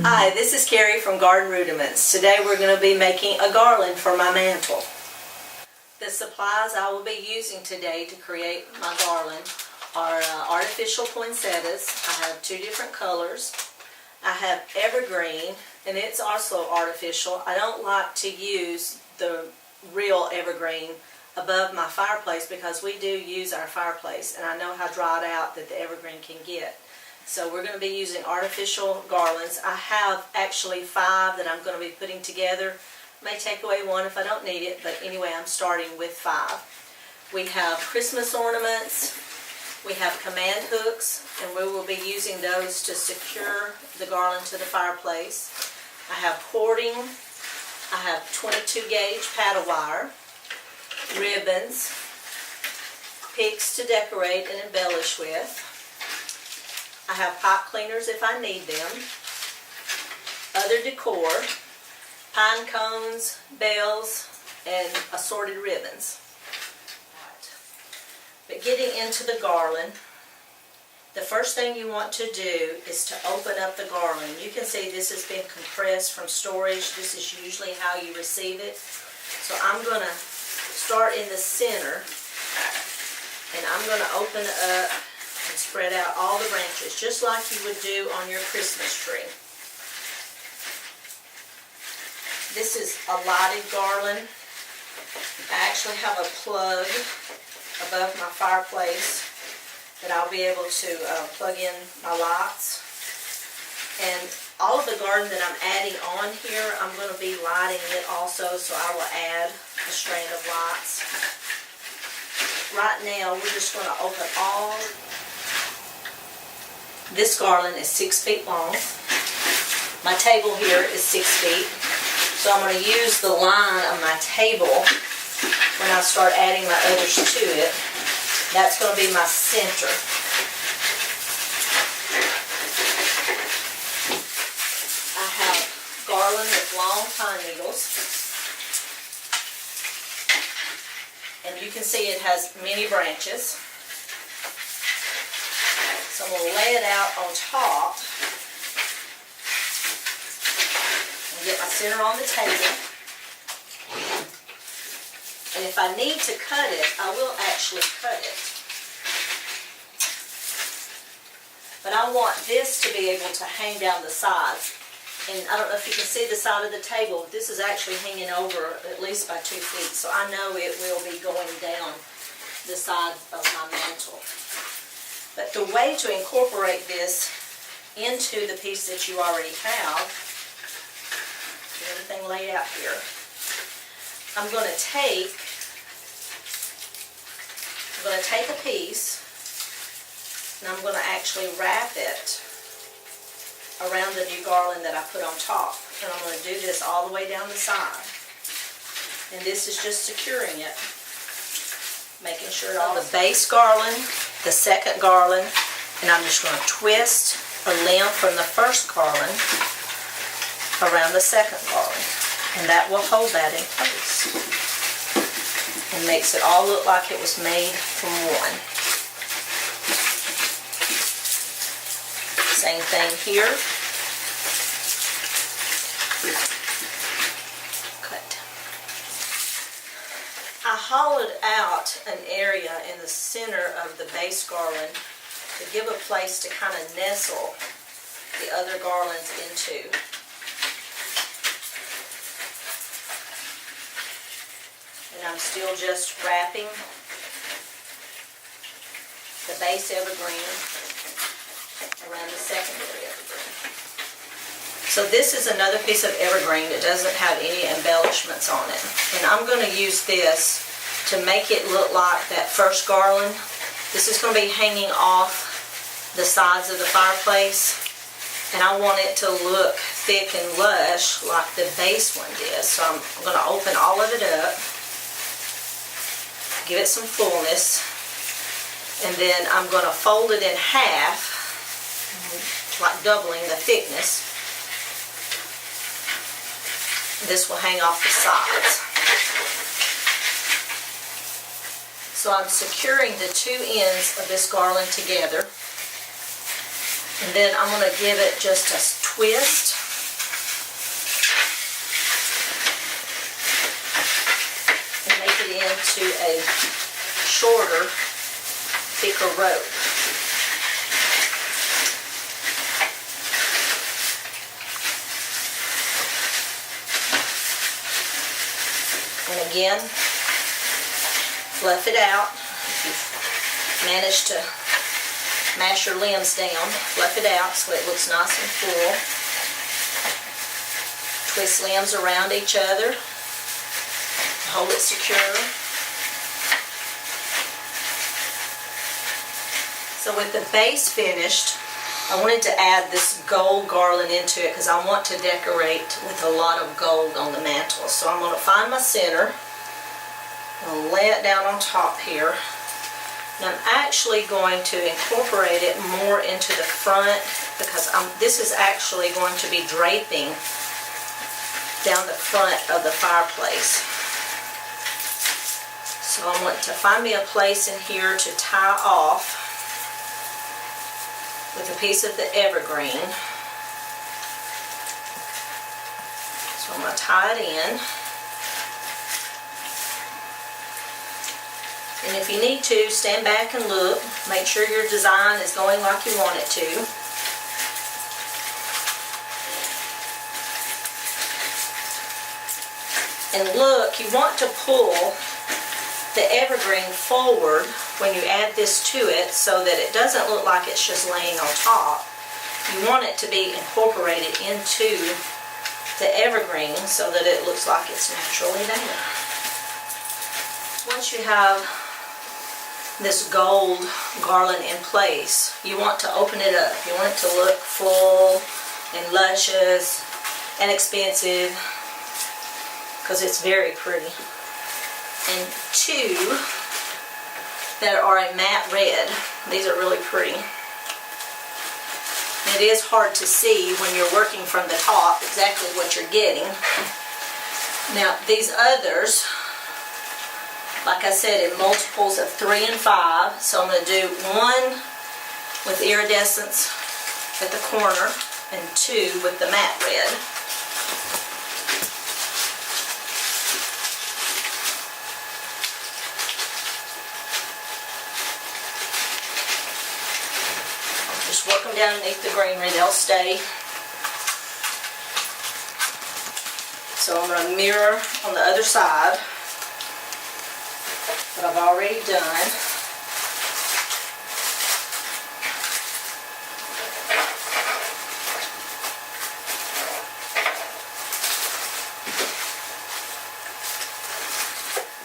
Hi, this is Carrie from Garden Rudiments. Today we're going to be making a garland for my mantle. The supplies I will be using today to create my garland are artificial poinsettias. I have two different colors. I have evergreen, and it's also artificial. I don't like to use the real evergreen above my fireplace because we do use our fireplace, and I know how dried out that the evergreen can get. So we're going to be using artificial garlands. I have actually 5 that I'm going to be putting together. May take away 1 if I don't need it, but anyway, I'm starting with 5. We have Christmas ornaments. We have command hooks, and we will be using those to secure the garland to the fireplace. I have cording. I have 22 gauge paddle wire, ribbons, picks to decorate and embellish with. I have pipe cleaners if I need them, other decor, pine cones, bells, and assorted ribbons. But getting into the garland, the first thing you want to do is to open up the garland. You can see this has been compressed from storage. This is usually how you receive it. So I'm going to start in the center, and I'm going to open up and spread out all the branches, just like you would do on your Christmas tree. This is a lighted garland. I actually have a plug above my fireplace that I'll be able to plug in my lights. And all of the garland that I'm adding on here, I'm going to be lighting it also, so I will add a strand of lights. Right now, we're just going to open all. This garland is 6 feet long. My table here is 6 feet. So I'm going to use the line of my table when I start adding my others to it. That's going to be my center. I have garland with long pine needles. And you can see it has many branches. So I'm going to lay it out on top and get my center on the table. And if I need to cut it, I will actually cut it. But I want this to be able to hang down the sides. And I don't know if you can see the side of the table. This is actually hanging over at least by 2 feet. So I know it will be going down the side of my mantle. But the way to incorporate this into the piece that you already have, everything laid out here, I'm going to take a piece and I'm going to actually wrap it around the new garland that I put on top. And I'm going to do this all the way down the side. And this is just securing it. Making sure all the base garland, the second garland, and I'm just going to twist a limb from the first garland around the second garland. And that will hold that in place. And makes it all look like it was made from one. Same thing here. I hollowed out an area in the center of the base garland to give a place to kind of nestle the other garlands into. And I'm still just wrapping the base evergreen around the secondary evergreen. So this is another piece of evergreen that doesn't have any embellishments on it. And I'm going to use this to make it look like that first garland. This is going to be hanging off the sides of the fireplace. And I want it to look thick and lush like the base one did. So I'm going to open all of it up. Give it some fullness. And then I'm going to fold it in half, like doubling the thickness. This will hang off the sides. So I'm securing the 2 ends of this garland together. And then I'm going to give it just a twist to a shorter, thicker rope. And again, fluff it out. If you've managed to mash your limbs down, fluff it out so it looks nice and full. Twist limbs around each other. Hold it secure. So with the base finished, I wanted to add this gold garland into it because I want to decorate with a lot of gold on the mantle. So I'm going to find my center. I'll lay it down on top here. And I'm actually going to incorporate it more into the front because this is actually going to be draping down the front of the fireplace. So I want to find me a place in here to tie off with a piece of the evergreen. So I'm going to tie it in. And if you need to, stand back and look. Make sure your design is going like you want it to. And look, you want to pull the evergreen forward when you add this to it so that it doesn't look like it's just laying on top. You want it to be incorporated into the evergreen so that it looks like it's naturally there. Once you have this gold garland in place, you want to open it up. You want it to look full and luscious and expensive because it's very pretty. And two that are a matte red. These are really pretty. It is hard to see when you're working from the top exactly what you're getting. Now these others, like I said, in multiples of 3 and 5. So I'm going to do one with iridescence at the corner and 2 with the matte red. Just work them down underneath the greenery, they'll stay. So I'm going to mirror on the other side what I've already done.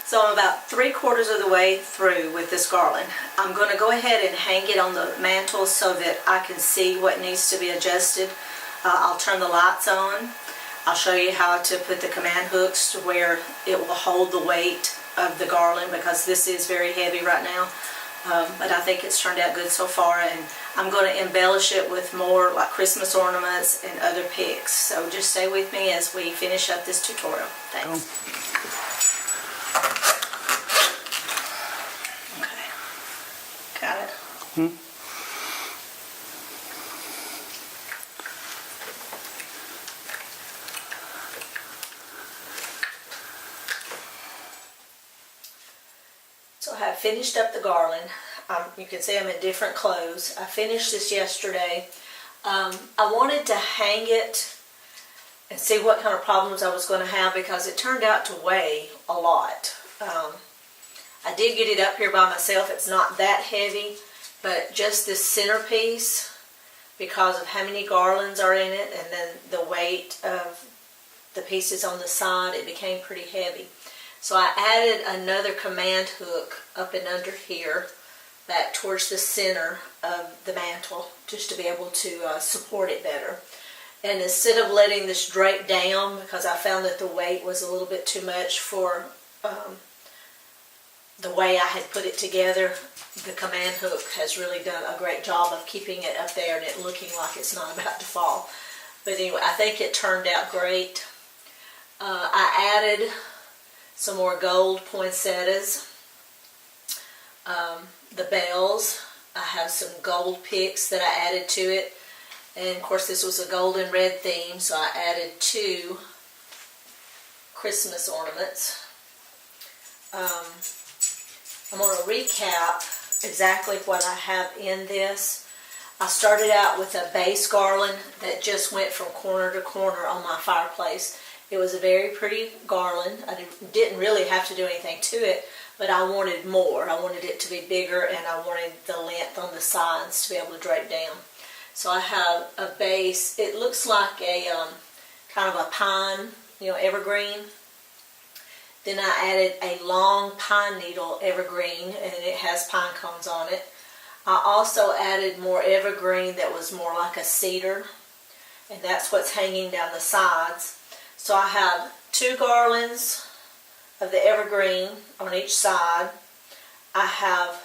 So I'm about 3/4 of the way through with this garland. I'm going to go ahead and hang it on the mantle so that I can see what needs to be adjusted. I'll turn the lights on. I'll show you how to put the command hooks to where it will hold the weight of the garland because this is very heavy right now. But I think it's turned out good so far, and I'm going to embellish it with more like Christmas ornaments and other picks. So just stay with me as we finish up this tutorial. Thanks. Okay. Got it? Mm-hmm. So I have finished up the garland. You can see I'm in different clothes. I finished this yesterday. I wanted to hang it and see what kind of problems I was going to have because it turned out to weigh a lot. I did get it up here by myself. It's not that heavy, but just this centerpiece, because of how many garlands are in it and then the weight of the pieces on the side, it became pretty heavy. So I added another command hook up and under here, back towards the center of the mantle, just to be able to support it better. And instead of letting this drape down, because I found that the weight was a little bit too much for the way I had put it together, the command hook has really done a great job of keeping it up there and it looking like it's not about to fall. But anyway, I think it turned out great. I added some more gold poinsettias. The bells, I have some gold picks that I added to it. And of course this was a gold and red theme, so I added 2 Christmas ornaments. I'm going to recap exactly what I have in this. I started out with a base garland that just went from corner to corner on my fireplace. It was a very pretty garland. I didn't really have to do anything to it, but I wanted more. I wanted it to be bigger, and I wanted the length on the sides to be able to drape down. So I have a base. It looks like a kind of a pine, evergreen. Then I added a long pine needle evergreen, and it has pine cones on it. I also added more evergreen that was more like a cedar, and that's what's hanging down the sides. So I have 2 garlands of the evergreen on each side. I have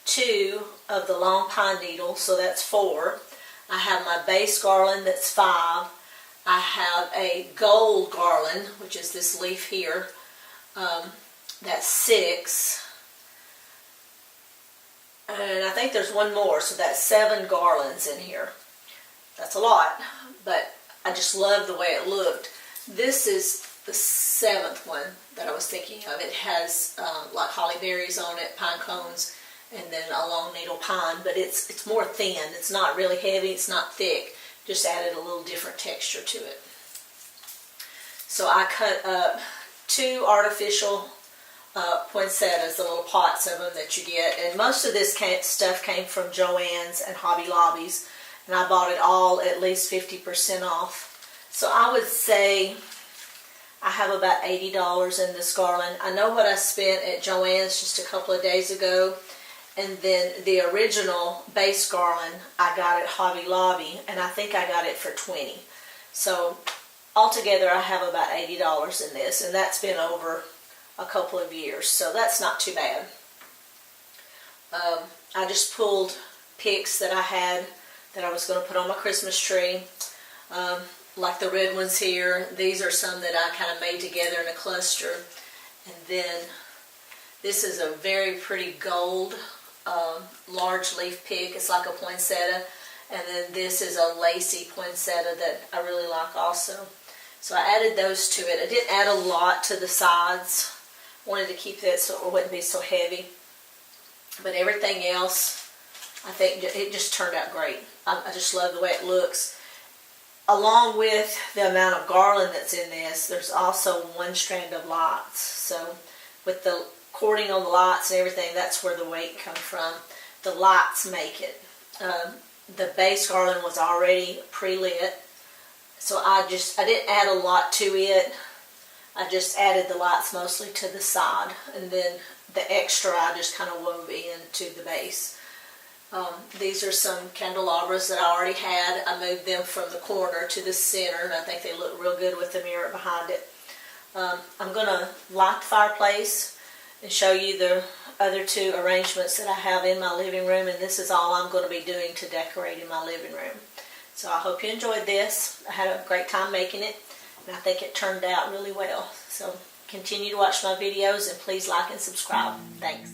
2 of the long pine needle, so that's 4. I have my base garland, that's 5. I have a gold garland, which is this leaf here, that's 6. And I think there's one more, so that's 7 garlands in here. That's a lot, but I just love the way it looked. This is the 7th one that I was thinking of. It has like holly berries on it, pine cones, and then a long needle pine, but it's more thin. It's not really heavy, it's not thick. Just added a little different texture to it. So I cut up 2 artificial poinsettias, the little pots of them that you get, and most of this stuff came from Joann's and Hobby Lobby's, and I bought it all at least 50% off. So I would say I have about $80 in this garland. I know what I spent at Joann's just a couple of days ago, and then the original base garland I got at Hobby Lobby, and I think I got it for $20. So altogether I have about $80 in this, and that's been over a couple of years, so that's not too bad. I just pulled picks that I had that I was going to put on my Christmas tree, like the red ones here. These are some that I kind of made together in a cluster, and then this is a very pretty gold large leaf pick. It's like a poinsettia, and then this is a lacy poinsettia that I really like also. So I added those to it. I didn't add a lot to the sides. Wanted to keep that so it wouldn't be so heavy. But everything else, I think it just turned out great. I just love the way it looks. Along with the amount of garland that's in this, there's also 1 strand of lights. So with the cording on the lights and everything, that's where the weight comes from. The lights make it. The base garland was already pre-lit, so I didn't add a lot to it. I just added the lights mostly to the side, and then the extra I just kind of wove into the base. These are some candelabras that I already had. I moved them from the corner to the center, and I think they look real good with the mirror behind it. I'm going to light the fireplace and show you the other 2 arrangements that I have in my living room, and this is all I'm going to be doing to decorate in my living room. So I hope you enjoyed this. I had a great time making it, and I think it turned out really well. So continue to watch my videos, and please like and subscribe. Thanks.